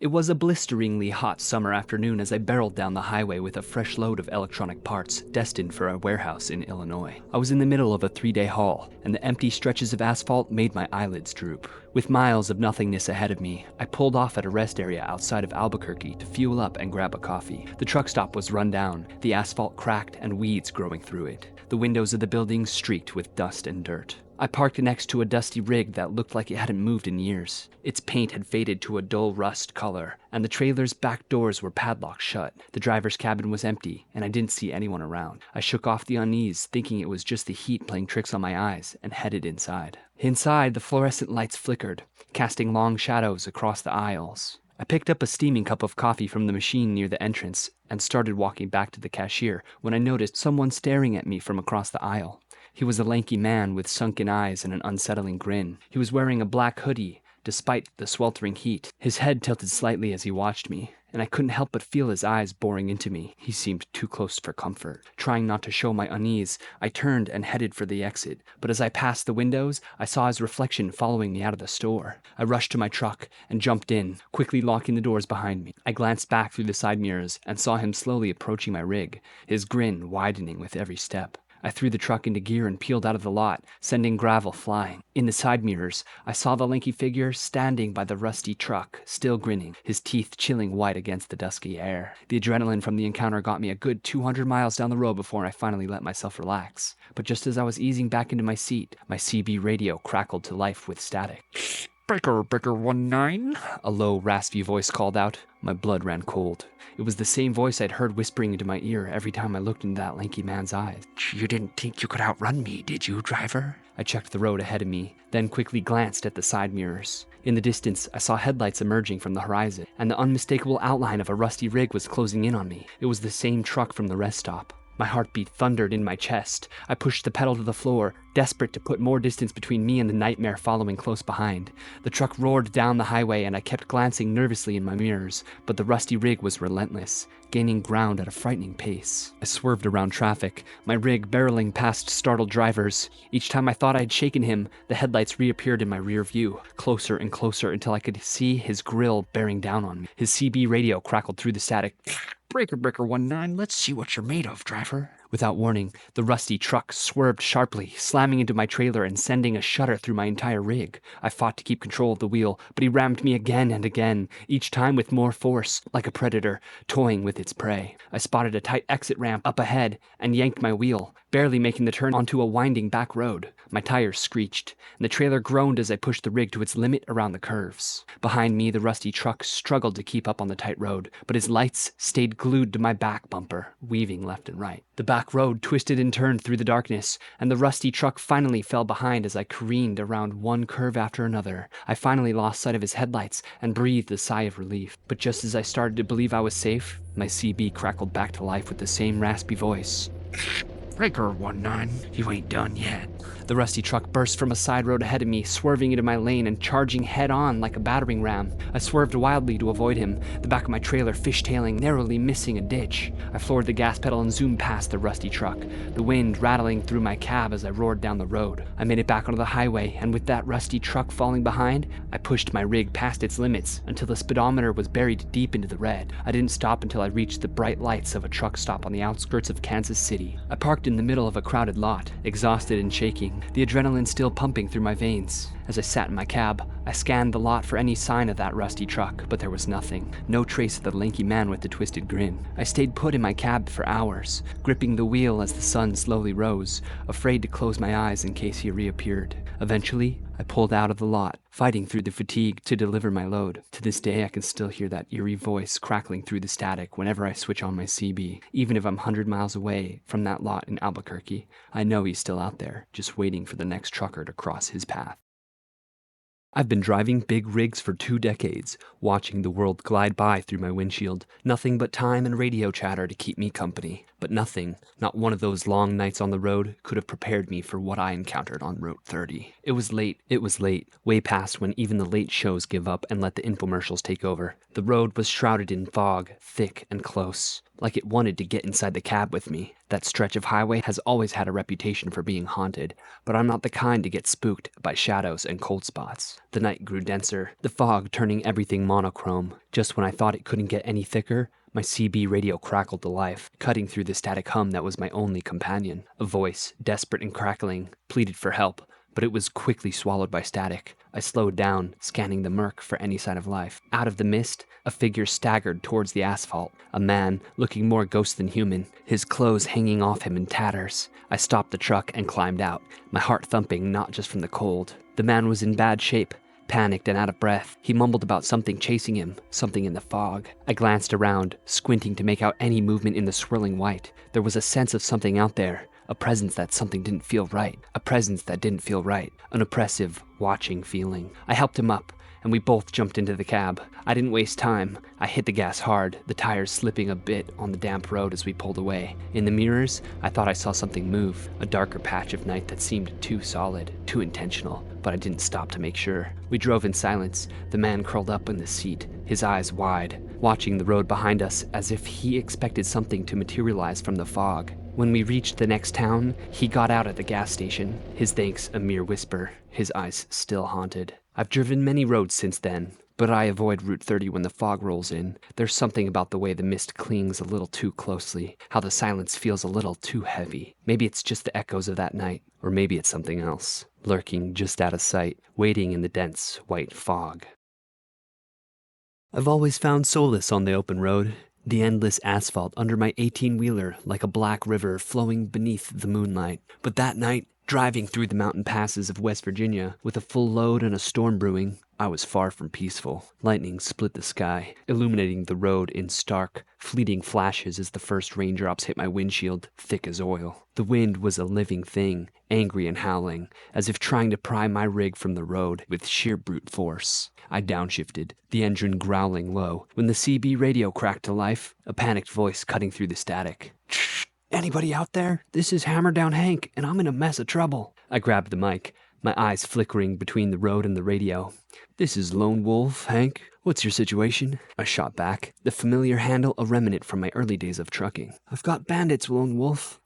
It was a blisteringly hot summer afternoon as I barreled down the highway with a fresh load of electronic parts destined for a warehouse in Illinois. I was in the middle of a 3-day haul, and the empty stretches of asphalt made my eyelids droop. With miles of nothingness ahead of me, I pulled off at a rest area outside of Albuquerque to fuel up and grab a coffee. The truck stop was run down, the asphalt cracked and weeds growing through it. The windows of the buildings streaked with dust and dirt. I parked next to a dusty rig that looked like it hadn't moved in years. Its paint had faded to a dull rust color, and the trailer's back doors were padlocked shut. The driver's cabin was empty, and I didn't see anyone around. I shook off the unease, thinking it was just the heat playing tricks on my eyes, and headed inside. Inside, the fluorescent lights flickered, casting long shadows across the aisles. I picked up a steaming cup of coffee from the machine near the entrance and started walking back to the cashier when I noticed someone staring at me from across the aisle. He was a lanky man with sunken eyes and an unsettling grin. He was wearing a black hoodie, despite the sweltering heat. His head tilted slightly as he watched me, and I couldn't help but feel his eyes boring into me. He seemed too close for comfort. Trying not to show my unease, I turned and headed for the exit. But as I passed the windows, I saw his reflection following me out of the store. I rushed to my truck and jumped in, quickly locking the doors behind me. I glanced back through the side mirrors and saw him slowly approaching my rig, his grin widening with every step. I threw the truck into gear and peeled out of the lot, sending gravel flying. In the side mirrors, I saw the lanky figure standing by the rusty truck, still grinning, his teeth chilling white against the dusky air. The adrenaline from the encounter got me a good 200 miles down the road before I finally let myself relax. But just as I was easing back into my seat, my CB radio crackled to life with static. Breaker 19, a low, raspy voice called out. My blood ran cold. It was the same voice I'd heard whispering into my ear every time I looked into that lanky man's eyes. You didn't think you could outrun me, did you, driver? I checked the road ahead of me, then quickly glanced at the side mirrors. In the distance, I saw headlights emerging from the horizon, and the unmistakable outline of a rusty rig was closing in on me. It was the same truck from the rest stop. My heartbeat thundered in my chest. I pushed the pedal to the floor, desperate to put more distance between me and the nightmare following close behind. The truck roared down the highway and I kept glancing nervously in my mirrors, but the rusty rig was relentless, gaining ground at a frightening pace. I swerved around traffic, my rig barreling past startled drivers. Each time I thought I had shaken him, the headlights reappeared in my rear view, closer and closer until I could see his grill bearing down on me. His CB radio crackled through the static. Breaker 19, let's see what you're made of, driver. Without warning, the rusty truck swerved sharply, slamming into my trailer and sending a shudder through my entire rig. I fought to keep control of the wheel, but he rammed me again and again, each time with more force, like a predator, toying with its prey. I spotted a tight exit ramp up ahead and yanked my wheel, barely making the turn onto a winding back road. My tires screeched, and the trailer groaned as I pushed the rig to its limit around the curves. Behind me, the rusty truck struggled to keep up on the tight road, but his lights stayed glued to my back bumper, weaving left and right. The back road twisted and turned through the darkness, and the rusty truck finally fell behind as I careened around one curve after another. I finally lost sight of his headlights and breathed a sigh of relief. But just as I started to believe I was safe, my CB crackled back to life with the same raspy voice. Breaker 19, you ain't done yet. The rusty truck burst from a side road ahead of me, swerving into my lane and charging head-on like a battering ram. I swerved wildly to avoid him, the back of my trailer fishtailing, narrowly missing a ditch. I floored the gas pedal and zoomed past the rusty truck, the wind rattling through my cab as I roared down the road. I made it back onto the highway, and with that rusty truck falling behind, I pushed my rig past its limits until the speedometer was buried deep into the red. I didn't stop until I reached the bright lights of a truck stop on the outskirts of Kansas City. I parked in the middle of a crowded lot, exhausted and shaking, the adrenaline still pumping through my veins. As I sat in my cab, I scanned the lot for any sign of that rusty truck, but there was nothing. No trace of the lanky man with the twisted grin. I stayed put in my cab for hours, gripping the wheel as the sun slowly rose, afraid to close my eyes in case he reappeared. Eventually, I pulled out of the lot, fighting through the fatigue to deliver my load. To this day, I can still hear that eerie voice crackling through the static whenever I switch on my CB. Even if I'm 100 miles away from that lot in Albuquerque, I know he's still out there, just waiting for the next trucker to cross his path. I've been driving big rigs for 2 decades, watching the world glide by through my windshield. Nothing but time and radio chatter to keep me company. But nothing, not one of those long nights on the road, could have prepared me for what I encountered on Route 30. It was late, way past when even the late shows give up and let the infomercials take over. The road was shrouded in fog, thick and close, like it wanted to get inside the cab with me. That stretch of highway has always had a reputation for being haunted, but I'm not the kind to get spooked by shadows and cold spots. The night grew denser, the fog turning everything monochrome. Just when I thought it couldn't get any thicker, my CB radio crackled to life, cutting through the static hum that was my only companion. A voice, desperate and crackling, pleaded for help, but it was quickly swallowed by static. I slowed down, scanning the murk for any sign of life. Out of the mist, a figure staggered towards the asphalt, a man looking more ghost than human, his clothes hanging off him in tatters. I stopped the truck and climbed out, my heart thumping not just from the cold. The man was in bad shape. Panicked and out of breath, he mumbled about something chasing him, something in the fog. I glanced around, squinting to make out any movement in the swirling white. There was a sense of something out there, a presence that something didn't feel right, an oppressive, watching feeling. I helped him up, and we both jumped into the cab. I didn't waste time. I hit the gas hard, the tires slipping a bit on the damp road as we pulled away. In the mirrors, I thought I saw something move, a darker patch of night that seemed too solid, too intentional, but I didn't stop to make sure. We drove in silence, the man curled up in the seat, his eyes wide, watching the road behind us as if he expected something to materialize from the fog. When we reached the next town, he got out at the gas station, his thanks a mere whisper, his eyes still haunted. I've driven many roads since then, but I avoid Route 30 when the fog rolls in. There's something about the way the mist clings a little too closely, how the silence feels a little too heavy. Maybe it's just the echoes of that night, or maybe it's something else, lurking just out of sight, waiting in the dense, white fog. I've always found solace on the open road, the endless asphalt under my 18-wheeler like a black river flowing beneath the moonlight. But that night, driving through the mountain passes of West Virginia with a full load and a storm brewing, I was far from peaceful. Lightning split the sky, illuminating the road in stark, fleeting flashes as the first raindrops hit my windshield, thick as oil. The wind was a living thing, angry and howling, as if trying to pry my rig from the road with sheer brute force. I downshifted, the engine growling low, when the CB radio cracked to life, a panicked voice cutting through the static. "Shh! Anybody out there? This is Hammer Down Hank, and I'm in a mess of trouble." I grabbed the mic, my eyes flickering between the road and the radio. "This is Lone Wolf, Hank. What's your situation?" I shot back, the familiar handle a remnant from my early days of trucking. I've got bandits, Lone Wolf.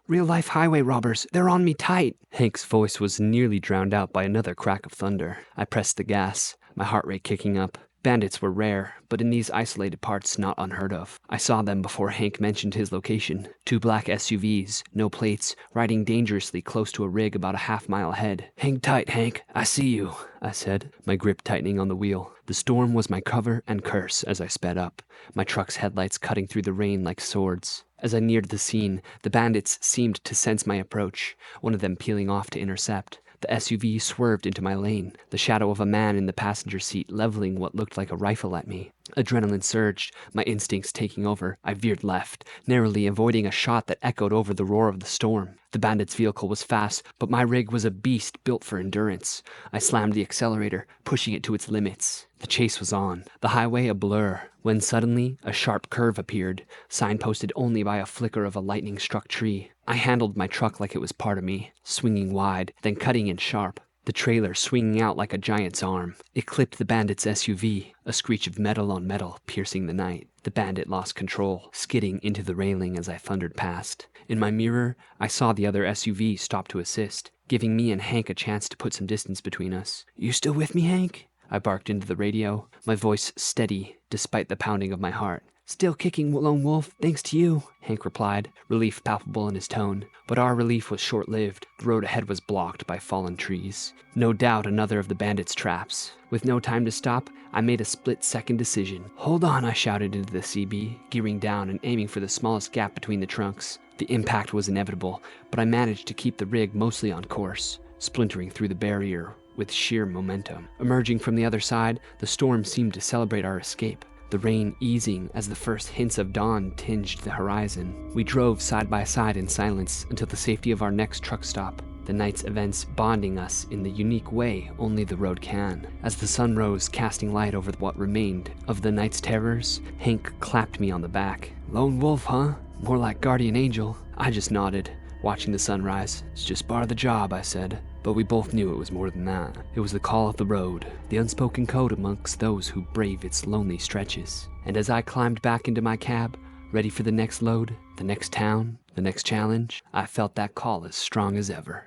Real-life highway robbers. They're on me tight." Hank's voice was nearly drowned out by another crack of thunder. I pressed the gas, my heart rate kicking up. Bandits were rare, but in these isolated parts not unheard of. I saw them before Hank mentioned his location. 2 black SUVs, no plates, riding dangerously close to a rig about a half-mile ahead. "Hang tight, Hank. I see you," I said, my grip tightening on the wheel. The storm was my cover and curse as I sped up, my truck's headlights cutting through the rain like swords. As I neared the scene, the bandits seemed to sense my approach, one of them peeling off to intercept. The SUV swerved into my lane, the shadow of a man in the passenger seat leveling what looked like a rifle at me. Adrenaline surged, my instincts taking over. I veered left, narrowly avoiding a shot that echoed over the roar of the storm. The bandit's vehicle was fast, but my rig was a beast built for endurance. I slammed the accelerator, pushing it to its limits. The chase was on, the highway a blur, when suddenly a sharp curve appeared, signposted only by a flicker of a lightning-struck tree. I handled my truck like it was part of me, swinging wide, then cutting in sharp. The trailer swinging out like a giant's arm. It clipped the bandit's SUV, a screech of metal on metal piercing the night. The bandit lost control, skidding into the railing as I thundered past. In my mirror, I saw the other SUV stop to assist, giving me and Hank a chance to put some distance between us. "You still with me, Hank?" I barked into the radio, my voice steady despite the pounding of my heart. "Still kicking, Lone Wolf, thanks to you," Hank replied, relief palpable in his tone. But our relief was short-lived. The road ahead was blocked by fallen trees. No doubt another of the bandits' traps. With no time to stop, I made a split-second decision. "Hold on," I shouted into the CB, gearing down and aiming for the smallest gap between the trunks. The impact was inevitable, but I managed to keep the rig mostly on course, splintering through the barrier with sheer momentum. Emerging from the other side, the storm seemed to celebrate our escape, the rain easing as the first hints of dawn tinged the horizon. We drove side by side in silence until the safety of our next truck stop, the night's events bonding us in the unique way only the road can. As the sun rose, casting light over what remained of the night's terrors, Hank clapped me on the back. "Lone Wolf, huh? More like guardian angel. I just nodded, watching the sunrise. It's just part of the job, I said. But we both knew it was more than that. It was the call of the road, the unspoken code amongst those who brave its lonely stretches. And as I climbed back into my cab, ready for the next load, the next town, the next challenge, I felt that call as strong as ever.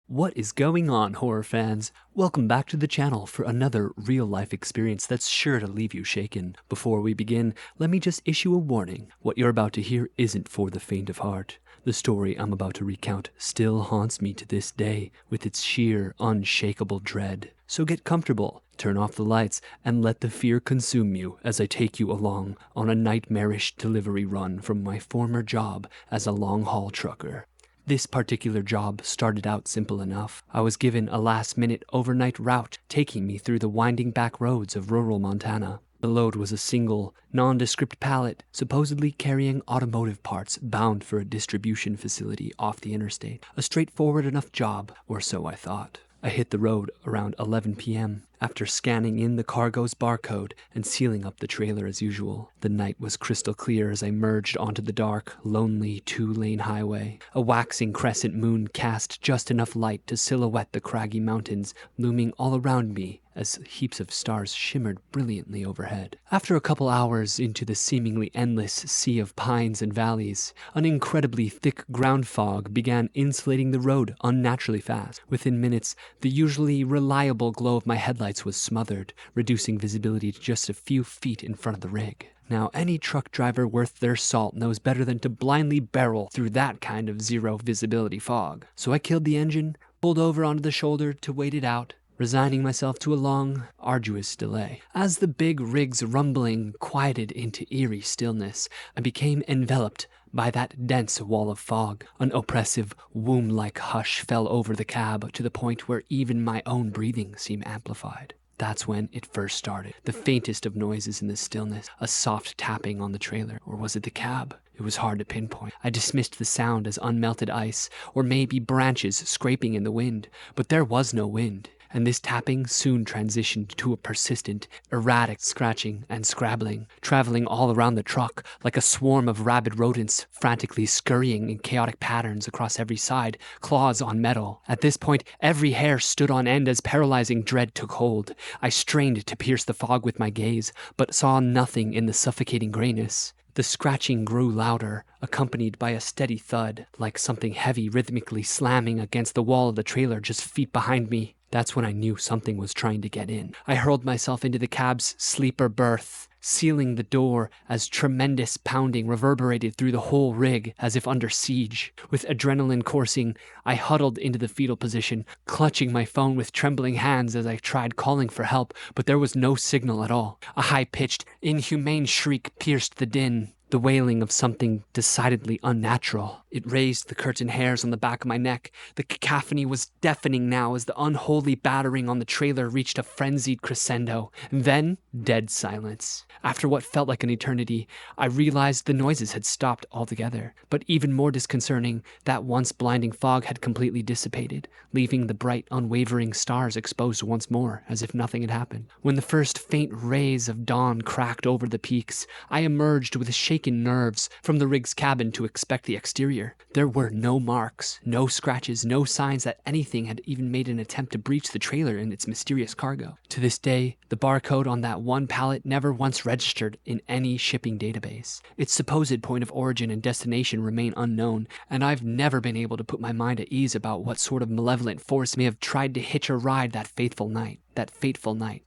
What is going on, horror fans? Welcome back to the channel for another real-life experience that's sure to leave you shaken. Before we begin, let me just issue a warning. What you're about to hear isn't for the faint of heart. The story I'm about to recount still haunts me to this day with its sheer, unshakable dread. So get comfortable, turn off the lights, and let the fear consume you as I take you along on a nightmarish delivery run from my former job as a long-haul trucker. This particular job started out simple enough. I was given a last-minute overnight route taking me through the winding back roads of rural Montana. The load was a single, nondescript pallet, supposedly carrying automotive parts bound for a distribution facility off the interstate. A straightforward enough job, or so I thought. I hit the road around 11 p.m. after scanning in the cargo's barcode and sealing up the trailer as usual. The night was crystal clear as I merged onto the dark, lonely two-lane highway. A waxing crescent moon cast just enough light to silhouette the craggy mountains looming all around me as heaps of stars shimmered brilliantly overhead. After a couple hours into the seemingly endless sea of pines and valleys, an incredibly thick ground fog began insulating the road unnaturally fast. Within minutes, the usually reliable glow of my headlights was smothered, reducing visibility to just a few feet in front of the rig. Now, any truck driver worth their salt knows better than to blindly barrel through that kind of zero visibility fog. So I killed the engine, pulled over onto the shoulder to wait it out, resigning myself to a long, arduous delay. As the big rig's rumbling quieted into eerie stillness, I became enveloped by that dense wall of fog. An oppressive, womb-like hush fell over the cab to the point where even my own breathing seemed amplified. That's when it first started. The faintest of noises in the stillness, a soft tapping on the trailer. Or was it the cab? It was hard to pinpoint. I dismissed the sound as unmelted ice, or maybe branches scraping in the wind. But there was no wind. And this tapping soon transitioned to a persistent, erratic scratching and scrabbling, traveling all around the truck like a swarm of rabid rodents, frantically scurrying in chaotic patterns across every side, claws on metal. At this point, every hair stood on end as paralyzing dread took hold. I strained to pierce the fog with my gaze, but saw nothing in the suffocating grayness. The scratching grew louder, accompanied by a steady thud, like something heavy rhythmically slamming against the wall of the trailer just feet behind me. That's when I knew something was trying to get in. I hurled myself into the cab's sleeper berth, sealing the door as tremendous pounding reverberated through the whole rig as if under siege. With adrenaline coursing, I huddled into the fetal position, clutching my phone with trembling hands as I tried calling for help, but there was no signal at all. A high-pitched, inhumane shriek pierced the din. The wailing of something decidedly unnatural. It raised the curtain hairs on the back of my neck. The cacophony was deafening now as the unholy battering on the trailer reached a frenzied crescendo. And then, dead silence. After what felt like an eternity, I realized the noises had stopped altogether. But even more disconcerting, that once blinding fog had completely dissipated, leaving the bright, unwavering stars exposed once more, as if nothing had happened. When the first faint rays of dawn cracked over the peaks, I emerged with a shaken nerves from the rig's cabin to inspect the exterior. There were no marks, no scratches, no signs that anything had even made an attempt to breach the trailer and its mysterious cargo. To this day, the barcode on that one pallet never once registered in any shipping database. Its supposed point of origin and destination remain unknown, and I've never been able to put my mind at ease about what sort of malevolent force may have tried to hitch a ride that fateful night.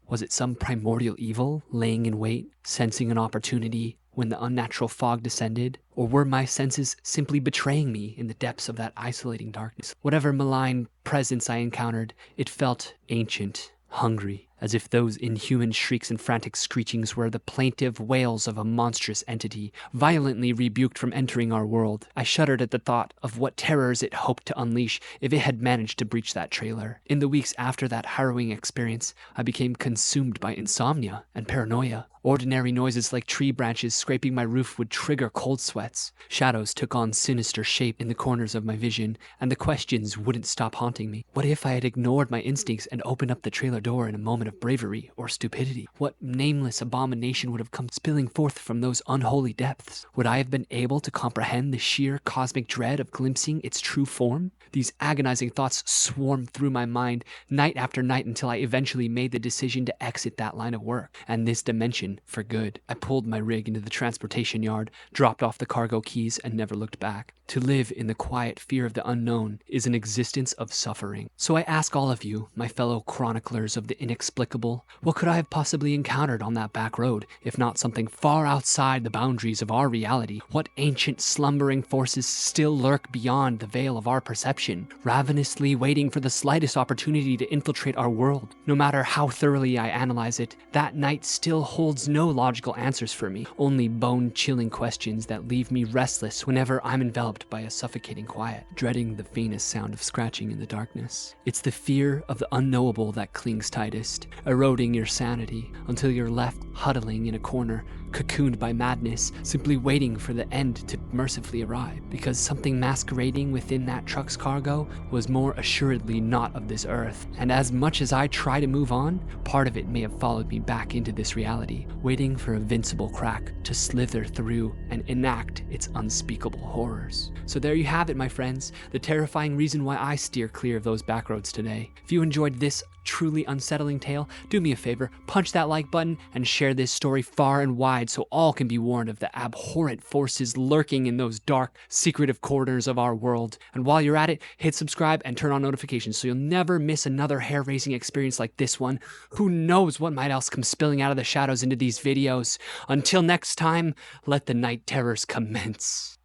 Was it some primordial evil laying in wait, sensing an opportunity when the unnatural fog descended? Or were my senses simply betraying me in the depths of that isolating darkness? Whatever malign presence I encountered, it felt ancient, hungry, as if those inhuman shrieks and frantic screechings were the plaintive wails of a monstrous entity, violently rebuked from entering our world. I shuddered at the thought of what terrors it hoped to unleash if it had managed to breach that trailer. In the weeks after that harrowing experience, I became consumed by insomnia and paranoia. Ordinary noises like tree branches scraping my roof would trigger cold sweats. Shadows took on sinister shape in the corners of my vision, and the questions wouldn't stop haunting me. What if I had ignored my instincts and opened up the trailer door in a moment of of bravery or stupidity? What nameless abomination would have come spilling forth from those unholy depths? Would I have been able to comprehend the sheer cosmic dread of glimpsing its true form? These agonizing thoughts swarmed through my mind night after night until I eventually made the decision to exit that line of work and this dimension for good. I pulled my rig into the transportation yard, dropped off the cargo keys, and never looked back. To live in the quiet fear of the unknown is an existence of suffering. So I ask all of you, my fellow chroniclers of the inexplicable, what could I have possibly encountered on that back road, if not something far outside the boundaries of our reality? What ancient slumbering forces still lurk beyond the veil of our perception, ravenously waiting for the slightest opportunity to infiltrate our world? No matter how thoroughly I analyze it, that night still holds no logical answers for me, only bone-chilling questions that leave me restless whenever I'm enveloped by a suffocating quiet, dreading the faintest sound of scratching in the darkness. It's the fear of the unknowable that clings tightest, eroding your sanity until you're left huddling in a corner, cocooned by madness, simply waiting for the end to mercifully arrive, because something masquerading within that truck's cargo was more assuredly not of this earth. And as much as I try to move on, part of it may have followed me back into this reality, waiting for a vincible crack to slither through and enact its unspeakable horrors. So there you have it, my friends, the terrifying reason why I steer clear of those backroads today. If you enjoyed this truly unsettling tale, do me a favor, punch that like button and share this story far and wide so all can be warned of the abhorrent forces lurking in those dark, secretive corners of our world. And while you're at it, hit subscribe and turn on notifications so you'll never miss another hair-raising experience like this one. Who knows what might else come spilling out of the shadows into these videos. Until next time, let the night terrors commence.